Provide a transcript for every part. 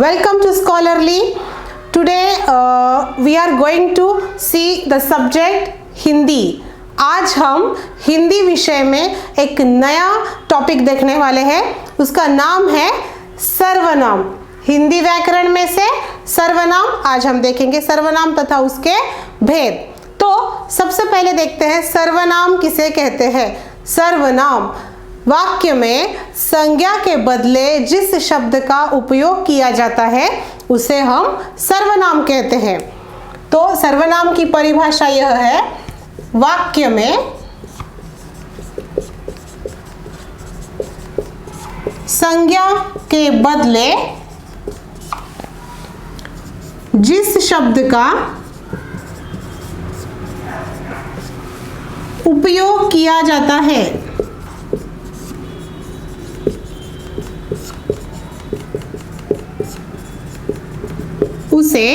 Welcome to Scholarly. Today we are going to see the subject Hindi. आज हम हिंदी विषय में एक नया टॉपिक देखने वाले हैं. उसका नाम है सर्वनाम. हिंदी व्याकरण में से सर्वनाम आज हम देखेंगे, सर्वनाम तथा उसके भेद. तो सबसे पहले देखते हैं सर्वनाम किसे कहते हैं. सर्वनाम वाक्य में संज्ञा के बदले जिस शब्द का उपयोग किया जाता है उसे हम सर्वनाम कहते हैं. तो सर्वनाम की परिभाषा यह है, वाक्य में संज्ञा के बदले जिस शब्द का उपयोग किया जाता है उसे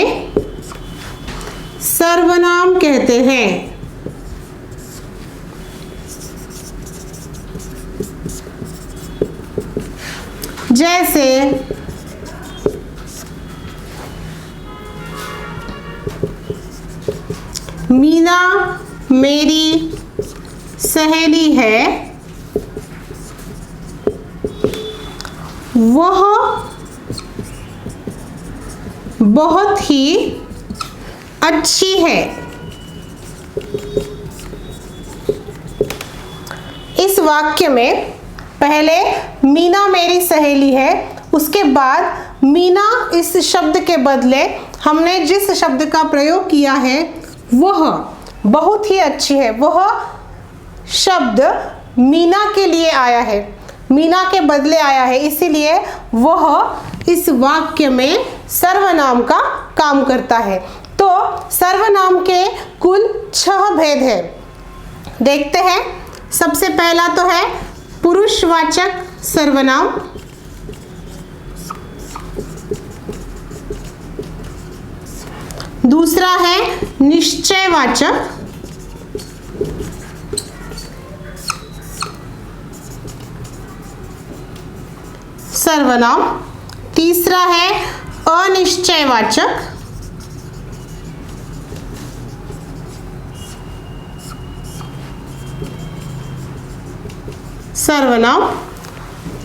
सर्वनाम कहते हैं. जैसे मीना मेरी सहेली है, वह बहुत ही अच्छी है. इस वाक्य में पहले मीना मेरी सहेली है, उसके बाद मीना इस शब्द के बदले हमने जिस शब्द का प्रयोग किया है वह बहुत ही अच्छी है. वह शब्द मीना के लिए आया है, मीना के बदले आया है, इसीलिए वह इस वाक्य में सर्वनाम का काम करता है. तो सर्वनाम के कुल 6 भेद हैं. देखते हैं. सबसे पहला तो है पुरुषवाचक सर्वनाम. दूसरा है निश्चयवाचक. सर्वनाम. तीसरा है अनिश्चयवाचक. सर्वनाम.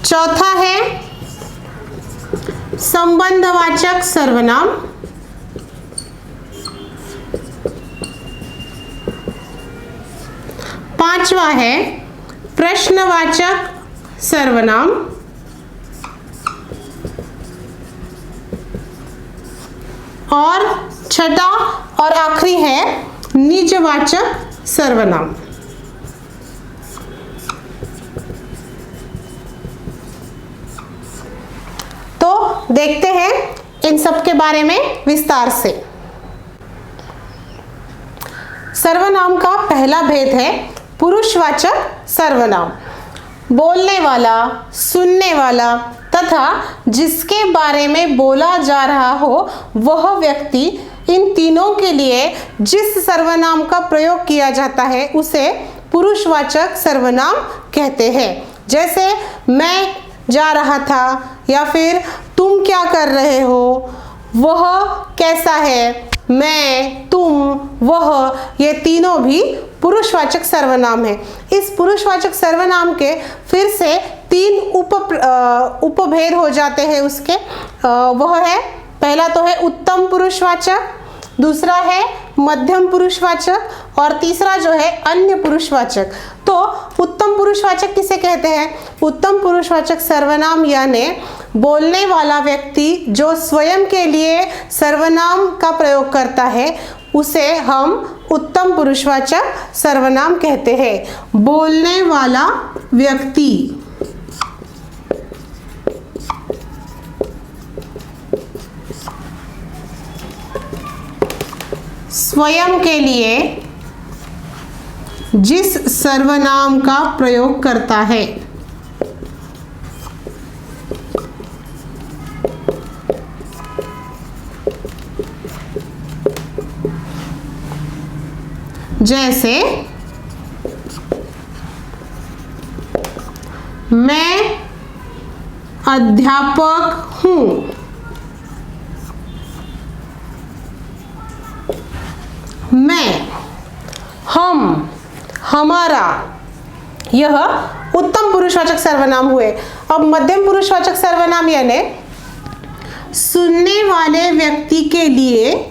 चौथा है संबंधवाचक सर्वनाम. पांचवा है प्रश्नवाचक सर्वनाम. और छठा और आखिरी है निजवाचक सर्वनाम. तो देखते हैं इन सब के बारे में विस्तार से. सर्वनाम का पहला भेद है पुरुषवाचक सर्वनाम. बोलने वाला, सुनने वाला तथा जिसके बारे में बोला जा रहा हो वह व्यक्ति, इन तीनों के लिए जिस सर्वनाम का प्रयोग किया जाता है उसे पुरुषवाचक सर्वनाम कहते हैं. जैसे मैं जा रहा था, या फिर तुम क्या कर रहे हो, वह कैसा है, मैं, तुम, वह, ये तीनों भी पुरुषवाचक सर्वनाम है. इस पुरुषवाचक सर्वनाम के फिर से 3 उपभेद हो जाते हैं उसके. वह है, पहला तो है उत्तम पुरुषवाचक, दूसरा है मध्यम पुरुषवाचक और तीसरा जो है अन्य पुरुषवाचक. तो उत्तम पुरुषवाचक किसे कहते हैं. उत्तम पुरुषवाचक सर्वनाम यानी बोलने वाला व्यक्ति जो स्वयं के लिए सर्वनाम का प्रयोग करता है उसे हम उत्तम पुरुषवाचक सर्वनाम कहते हैं. बोलने वाला व्यक्ति स्वयं के लिए जिस सर्वनाम का प्रयोग करता है जैसे मैं अध्यापक हूँ, हमारा, यह उत्तम पुरुषवाचक सर्वनाम हुए। अब मध्यम पुरुषवाचक सर्वनाम यानी सुनने वाले व्यक्ति के लिए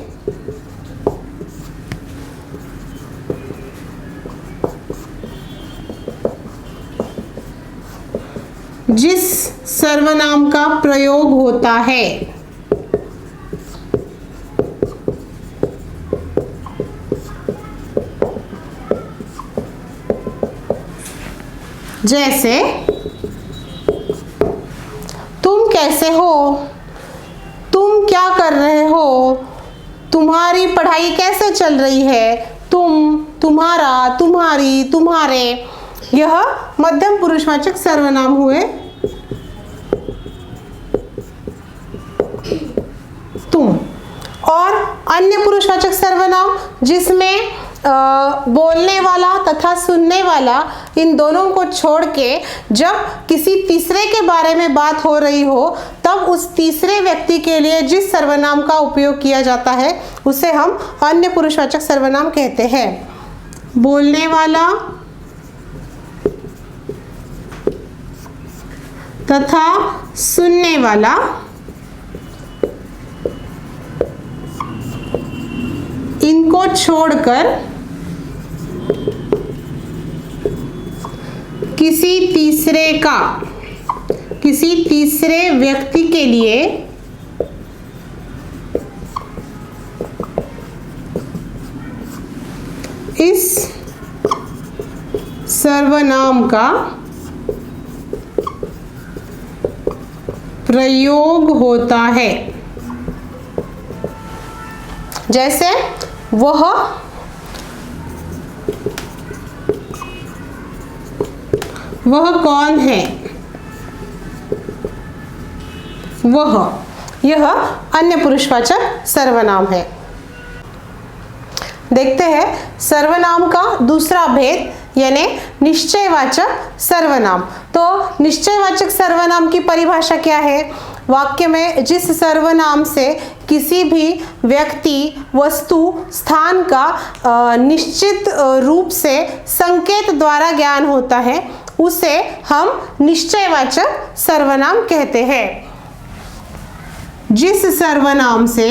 जिस सर्वनाम का प्रयोग होता है, जैसे तुम कैसे हो, तुम क्या कर रहे हो, तुम्हारी पढ़ाई कैसे चल रही है, तुम, तुम्हारा, तुम्हारी, तुम्हारे, यह मध्यम पुरुषवाचक सर्वनाम हुए। तुम। और अन्य पुरुषवाचक सर्वनाम जिसमें बोलने वाला तथा सुनने वाला इन दोनों को छोड़ के जब किसी तीसरे के बारे में बात हो रही हो तब उस तीसरे व्यक्ति के लिए जिस सर्वनाम का उपयोग किया जाता है उसे हम अन्य पुरुषवाचक सर्वनाम कहते हैं। बोलने वाला तथा सुनने वाला इनको छोड़कर किसी तीसरे व्यक्ति के लिए इस सर्वनाम का प्रयोग होता है। जैसे वह कौन है, यह अन्य पुरुषवाचक सर्वनाम है। देखते हैं सर्वनाम का दूसरा भेद यानी निश्चयवाचक सर्वनाम। तो निश्चयवाचक सर्वनाम की परिभाषा क्या है? वाक्य में जिस सर्वनाम से किसी भी व्यक्ति, वस्तु, स्थान का निश्चित रूप से संकेत द्वारा ज्ञान होता है उसे हम निश्चयवाचक सर्वनाम कहते हैं। जिस सर्वनाम से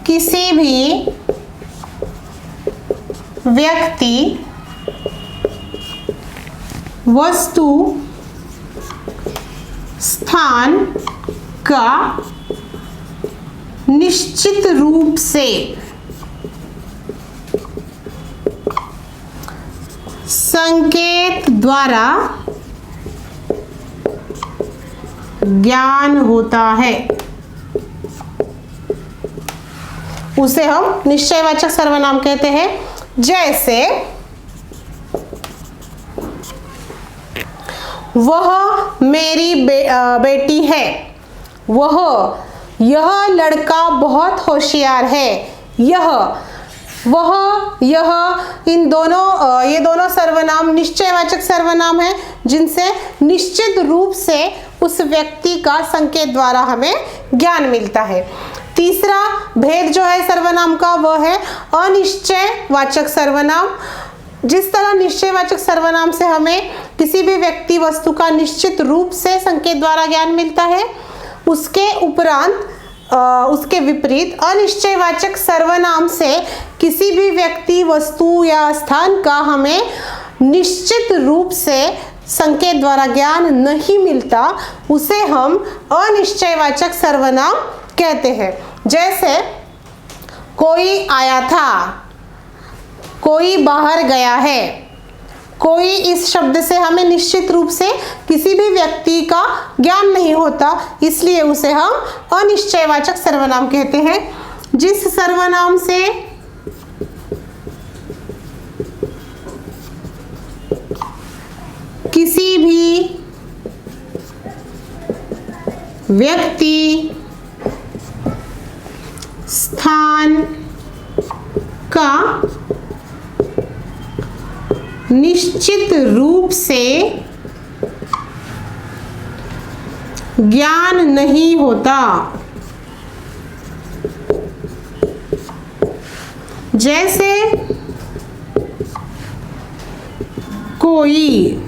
किसी भी व्यक्ति, वस्तु, स्थान का निश्चित रूप से संकेत द्वारा ज्ञान होता है उसे हम निश्चयवाचक सर्वनाम कहते हैं। जैसे वह मेरी बेटी है, यह लड़का बहुत होशियार है, ये दोनों सर्वनाम निश्चयवाचक सर्वनाम है जिनसे निश्चित रूप से उस व्यक्ति का संकेत द्वारा हमें ज्ञान मिलता है। तीसरा भेद जो है सर्वनाम का वह है अनिश्चयवाचक सर्वनाम। जिस तरह निश्चयवाचक सर्वनाम से हमें किसी भी व्यक्ति, वस्तु का निश्चित रूप से संकेत द्वारा ज्ञान मिलता है, उसके उपरांत उसके विपरीत अनिश्चयवाचक सर्वनाम से किसी भी व्यक्ति, वस्तु या स्थान का हमें निश्चित रूप से संकेत द्वारा ज्ञान नहीं मिलता, उसे हम अनिश्चयवाचक सर्वनाम कहते हैं। जैसे कोई आया था, कोई बाहर गया है। कोई इस शब्द से हमें निश्चित रूप से किसी भी व्यक्ति का ज्ञान नहीं होता, इसलिए उसे हम अनिश्चयवाचक सर्वनाम कहते हैं। जिस सर्वनाम से किसी भी व्यक्ति, स्थान का निश्चित रूप से ज्ञान नहीं होता, जैसे कोई,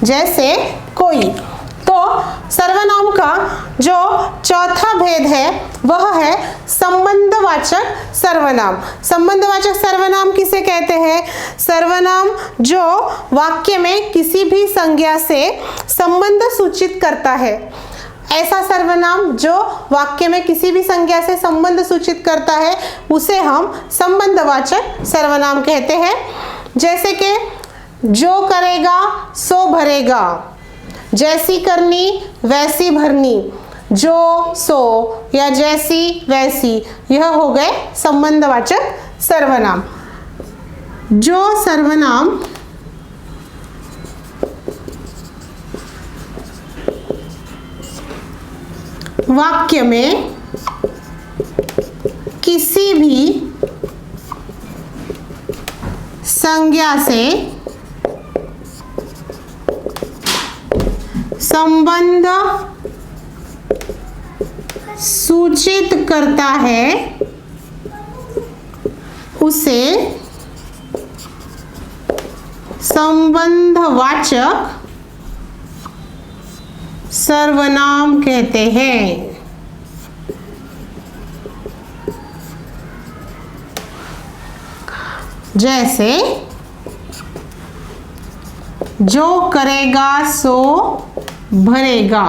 जैसे कोई। तो सर्वनाम का जो चौथा भेद है वह है संबंधवाचक सर्वनाम। संबंधवाचक सर्वनाम किसे कहते हैं? सर्वनाम जो वाक्य में किसी भी संज्ञा से संबंध सूचित करता है। ऐसा सर्वनाम जो वाक्य में किसी भी संज्ञा से संबंध सूचित करता है उसे हम संबंधवाचक सर्वनाम कहते हैं। जैसे कि जो करेगा सो भरेगा, जैसी करनी वैसी भरनी, जो सो या जैसी वैसी, यह हो गए संबंधवाचक सर्वनाम। जो सर्वनाम वाक्य में किसी भी संज्ञा से संबंध सूचित करता है उसे संबंधवाचक सर्वनाम कहते हैं। जैसे जो करेगा सो भरेगा,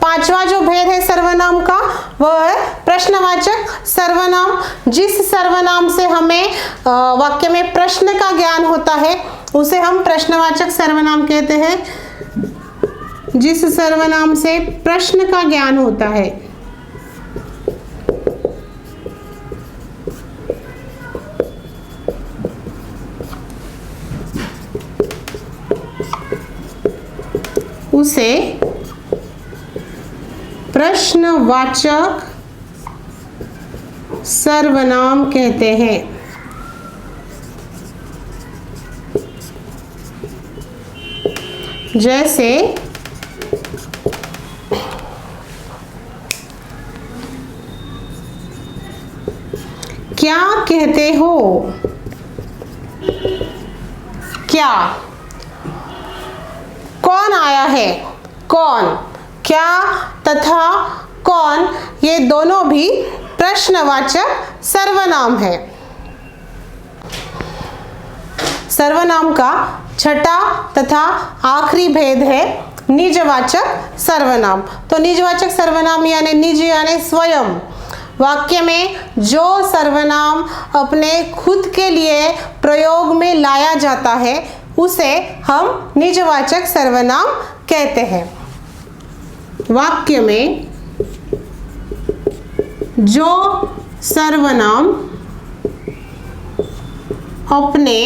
पांचवा जो भेद है सर्वनाम का वह है प्रश्नवाचक सर्वनाम। जिस सर्वनाम से हमें वाक्य में प्रश्न का ज्ञान होता है उसे हम प्रश्नवाचक सर्वनाम कहते हैं। जिस सर्वनाम से प्रश्न का ज्ञान होता है उसे प्रश्नवाचक सर्वनाम कहते हैं। जैसे क्या कहते हो, क्या, कौन आया है, कौन, क्या तथा कौन ये दोनों भी प्रश्नवाचक सर्वनाम है। सर्वनाम का छठा तथा आखिरी भेद है निजवाचक सर्वनाम। तो निजवाचक सर्वनाम यानी निज यानी स्वयं। वाक्य में जो सर्वनाम अपने खुद के लिए प्रयोग में लाया जाता है उसे हम निजवाचक सर्वनाम कहते हैं। वाक्य में जो सर्वनाम अपने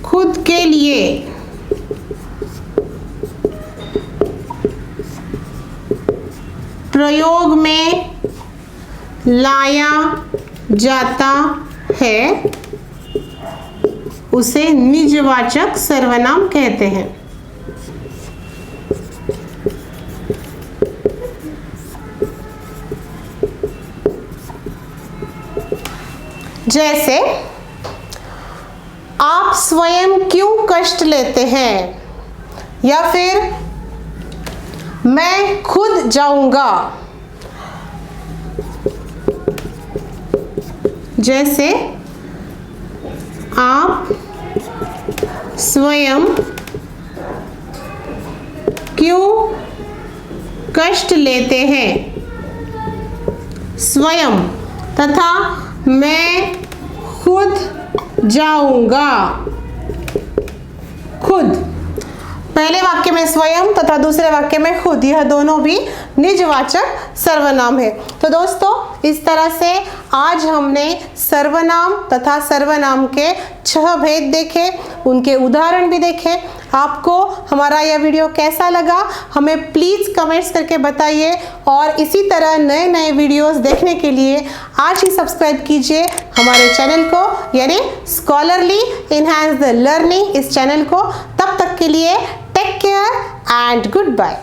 खुद के लिए प्रयोग में लाया जाता है उसे निजवाचक सर्वनाम कहते हैं। जैसे आप स्वयं क्यों कष्ट लेते हैं, या फिर मैं खुद जाऊंगा। जैसे आप स्वयं क्यों कष्ट लेते हैं, स्वयं तथा मैं खुद जाऊंगा। खुद, पहले वाक्य में स्वयं तथा दूसरे वाक्य में खुद, यह दोनों भी निजवाचक सर्वनाम है। तो दोस्तों इस तरह से आज हमने सर्वनाम तथा सर्वनाम के 6 भेद देखे, उनके उदाहरण भी देखे। आपको हमारा यह वीडियो कैसा लगा हमें प्लीज़ कमेंट्स करके बताइए, और इसी तरह नए नए वीडियोस देखने के लिए आज ही सब्सक्राइब कीजिए हमारे चैनल को, यानी स्कॉलरली एनहांस द लर्निंग इस चैनल को। तब तक के लिए take care and good bye.